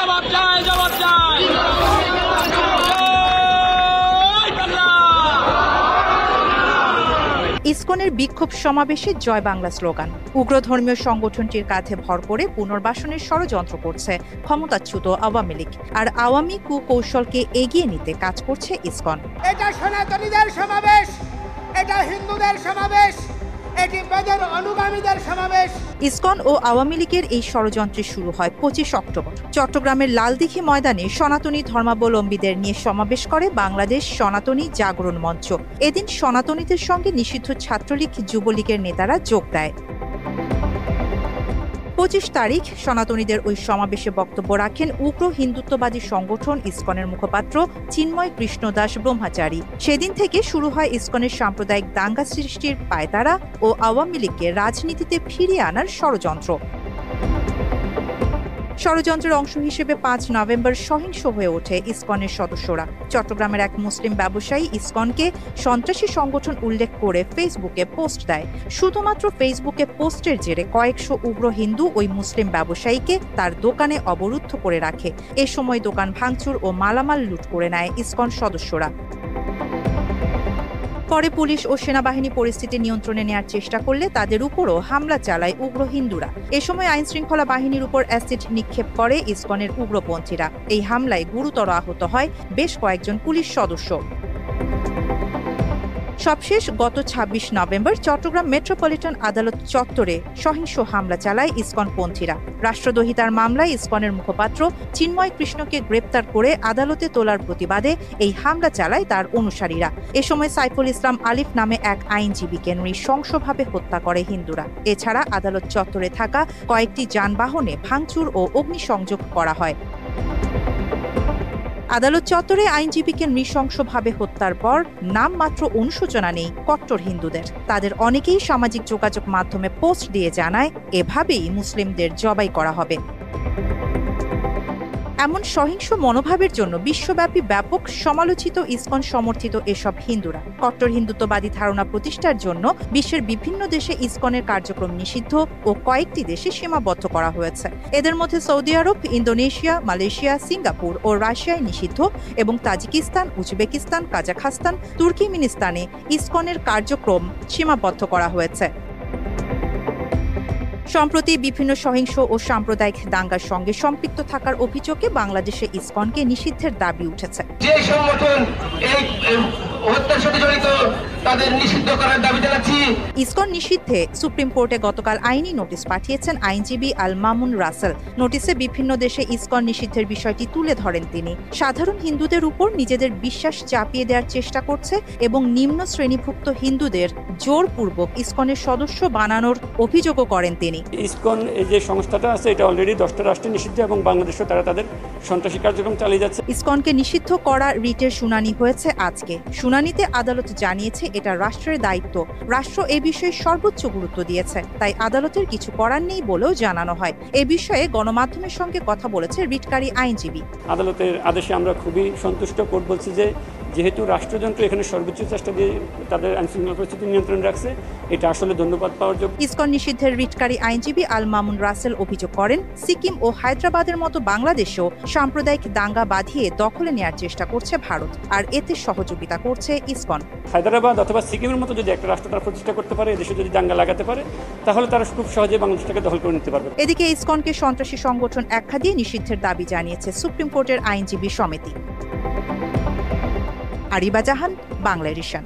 জবাব চাই, জবাব চাই। ইসকনের বিক্ষোভ সমাবেশে জয় বাংলা স্লোগান। উগ্র ধর্মীয় সংগঠনটির কাঁধে ভর করে পুনর্বাসনের ষড়যন্ত্র করছে ক্ষমতাচ্যুত আওয়ামী লীগ, আর আওয়ামী কুকৌশলকে এগিয়ে নিতে কাজ করছে ইসকন। এটা সনাতনীদের সমাবেশ, এটা হিন্দুদের সমাবেশ, এটি বেদের অনুগামীদের সমাবেশ। ইসকন ও আওয়ামী লীগের এই ষড়যন্ত্রে শুরু হয় 25 অক্টোবর। চট্টগ্রামের লালদিঘি ময়দানে সনাতনী ধর্মাবলম্বীদের নিয়ে সমাবেশ করে বাংলাদেশ সনাতনী জাগরণ মঞ্চ। এদিন সনাতনীদের সঙ্গে নিষিদ্ধ ছাত্রলীগ, যুবলীগের নেতারা যোগ দেয়। 25 তারিখ সনাতনীদের ওই সমাবেশে বক্তব্য রাখেন উগ্র হিন্দুত্ববাদী সংগঠন ইসকনের মুখপাত্র চিন্ময় কৃষ্ণ দাস ব্রহ্মচারী। সেদিন থেকে শুরু হয় ইসকনের সাম্প্রদায়িক দাঙ্গা সৃষ্টির পায়তারা ও আওয়ামী লীগকে রাজনীতিতে ফিরিয়ে আনার ষড়যন্ত্র। ষড়যন্ত্রের অংশ হিসেবে 5 নভেম্বর সহিংস হয়ে ওঠে ইসকনের সদস্যরা। চট্টগ্রামের এক মুসলিম ব্যবসায়ী ইসকনকে সন্ত্রাসী সংগঠন উল্লেখ করে ফেসবুকে পোস্ট দেয়। শুধুমাত্র ফেসবুকে পোস্টের জেরে কয়েকশো উগ্র হিন্দু ওই মুসলিম ব্যবসায়ীকে তার দোকানে অবরুদ্ধ করে রাখে। এ সময় দোকান ভাঙচুর ও মালামাল লুট করে নেয় ইসকন সদস্যরা। পরে পুলিশ ও সেনাবাহিনী পরিস্থিতি নিয়ন্ত্রণে নেওয়ার চেষ্টা করলে তাদের উপরও হামলা চালায় উগ্র হিন্দুরা। এ সময় আইনশৃঙ্খলা বাহিনীর উপর অ্যাসিড নিক্ষেপ করে ইসকনের উগ্রপন্থীরা। এই হামলায় গুরুতর আহত হয় বেশ কয়েকজন পুলিশ সদস্য। সবশেষ গত 26 নভেম্বর চট্টগ্রাম মেট্রোপলিটন আদালত চত্বরে সহিংস হামলা চালায় ইসকনপন্থীরা। রাষ্ট্রদ্রোহিতার মামলায় ইসকনের মুখপাত্র চিন্ময় কৃষ্ণকে গ্রেপ্তার করে আদালতে তোলার প্রতিবাদে এই হামলা চালায় তার অনুসারীরা। এ সময় সাইফুল ইসলাম আলিফ নামে এক আইনজীবীকে নৃশংসভাবে হত্যা করে হিন্দুরা। এছাড়া আদালত চত্বরে থাকা কয়েকটি যানবাহনে ভাঙচুর ও অগ্নিসংযোগ করা হয়। আদালত চত্বরে আইনজীবীকে নৃশংসভাবে হত্যার পর নামমাত্র অনুশোচনা নেই কট্টর হিন্দুদের। তাদের অনেকেই সামাজিক যোগাযোগ মাধ্যমে পোস্ট দিয়ে জানায় এভাবেই মুসলিমদের জবাই করা হবে। এমন সহিংস মনোভাবের জন্য বিশ্বব্যাপী ব্যাপক সমালোচিত ইসকন সমর্থিত এসব হিন্দুরা। কট্টর হিন্দুত্ববাদী ধারণা প্রতিষ্ঠার জন্য বিশ্বের বিভিন্ন দেশে ইসকনের কার্যক্রম নিষিদ্ধ ও কয়েকটি দেশে সীমাবদ্ধ করা হয়েছে। এদের মধ্যে সৌদি আরব, ইন্দোনেশিয়া, মালয়েশিয়া, সিঙ্গাপুর ও রাশিয়ায় নিষিদ্ধ এবং তাজিকিস্তান, উজবেকিস্তান, কাজাখস্তান, তুর্কিমিনিস্তানে ইসকনের কার্যক্রম সীমাবদ্ধ করা হয়েছে। সম্প্রতি বিভিন্ন সহিংস ও সাম্প্রদায়িক দাঙ্গার সঙ্গে সম্পৃক্ত থাকার অভিযোগে বাংলাদেশে ইসকনকে নিষিদ্ধের দাবি উঠেছে। যে সংগঠন এই হত্যার সাথে জড়িত তাদের নিষিদ্ধ করার দাবি জানাচ্ছি। ইসকন নিষিদ্ধে সুপ্রিম কোর্টে গতকাল আইনি নোটিশ পাঠিয়েছেন আইনজীবী আল মামুন রাসেল। নোটিশে বিভিন্ন দেশে ইসকন নিষিদ্ধের বিষয়টি তুলে ধরেন তিনি। সাধারণ হিন্দুদের উপর নিজেদের বিশ্বাস চাপিয়ে দেওয়ার চেষ্টা করছে এবং নিম্ন শ্রেণীভুক্ত হিন্দুদের জোরপূর্বক ইসকনের সদস্য বানানোর অভিযোগও করেন তিনি। ইসকন এই যে সংস্থাটা আছে এটা অলরেডি 10টা রাষ্ট্রে নিষিদ্ধ এবং বাংলাদেশেও তারা তাদের সন্ত্রাসী কার্যক্রম চালিয়ে যাচ্ছে। ইসকনকে নিষিদ্ধ করা রিটের শুনানি হয়েছে আজকে। শুনানিতে আদালত জানিয়েছে এটা রাষ্ট্রের দায়িত্ব। রাষ্ট্র এ বিষয়ে সর্বোচ্চ গুরুত্ব দিয়েছে, তাই আদালতের কিছু করার নেই বলেও জানানো হয়। এ বিষয়ে গণমাধ্যমের সঙ্গে কথা বলেছে রিটকারী আইনজীবী। আদালতের আদেশে আমরা খুবই সন্তুষ্ট। কোর্ট বলছে যে যেহেতু রাষ্ট্রযন্ত্র এখানে সর্বোচ্চ চেষ্টা দিয়ে তাদের আইনশৃঙ্খলা পরিস্থিতি নিয়ন্ত্রণে রাখছে, এটা আসলে ধন্যবাদ পাওয়ার যোগ্য। ইসকন নিষিদ্ধের রিটকারী আইনজীবী আল মামুন রাসেল অভিযোগ করেন সিকিম ও হায়দ্রাবাদের মতো বাংলাদেশেও সাম্প্রদায়িক দাঙ্গা বাঁধিয়ে দখলে নেওয়ার চেষ্টা করছে ভারত, আর এতে সহযোগিতা করছে ইসকন। হায়দ্রাবাদ অথবা সিকিমের মতো যদি একটা রাষ্ট্র তারা প্রতিষ্ঠা করতে পারে, এদেশে যদি দাঙ্গা লাগাতে পারে, তাহলে তারা খুব সহজে বাংলাদেশটাকে দখল করে নিতে পারবে। এদিকে ইসকনকে সন্ত্রাসী সংগঠন আখ্যা দিয়ে নিষিদ্ধের দাবি জানিয়েছে সুপ্রিম কোর্টের আইনজীবী সমিতি। আরিবা জাহান, বাংলা এডিশন।